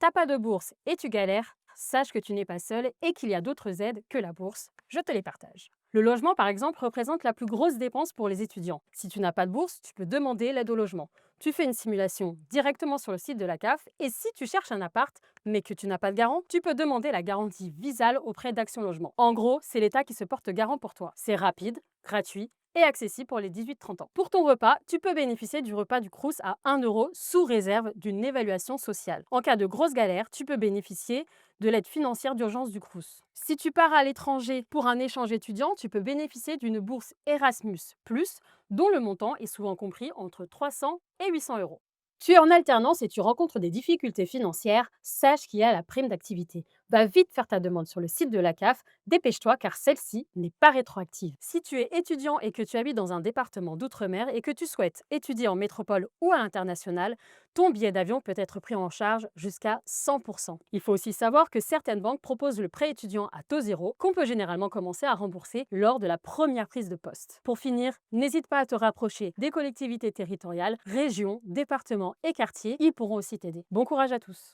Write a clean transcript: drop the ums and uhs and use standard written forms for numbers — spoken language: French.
T'as pas de bourse et tu galères, sache que tu n'es pas seul et qu'il y a d'autres aides que la bourse. Je te les partage. Le logement, par exemple, représente la plus grosse dépense pour les étudiants. Si tu n'as pas de bourse, tu peux demander l'aide au logement. Tu fais une simulation directement sur le site de la CAF et si tu cherches un appart, mais que tu n'as pas de garant, tu peux demander la garantie Visale auprès d'Action Logement. En gros, c'est l'État qui se porte garant pour toi. C'est rapide, gratuit et accessible pour les 18-30 ans. Pour ton repas, tu peux bénéficier du repas du Crous à 1 € sous réserve d'une évaluation sociale. En cas de grosse galère, tu peux bénéficier de l'aide financière d'urgence du Crous. Si tu pars à l'étranger pour un échange étudiant, tu peux bénéficier d'une bourse Erasmus+, dont le montant est souvent compris entre 300 et 800 €. Tu es en alternance et tu rencontres des difficultés financières, sache qu'il y a la prime d'activité. Va vite faire ta demande sur le site de la CAF, dépêche-toi car celle-ci n'est pas rétroactive. Si tu es étudiant et que tu habites dans un département d'outre-mer et que tu souhaites étudier en métropole ou à l'international, ton billet d'avion peut être pris en charge jusqu'à 100%. Il faut aussi savoir que certaines banques proposent le prêt étudiant à taux zéro qu'on peut généralement commencer à rembourser lors de la première prise de poste. Pour finir, n'hésite pas à te rapprocher des collectivités territoriales, régions, départements et quartiers. Ils pourront aussi t'aider. Bon courage à tous!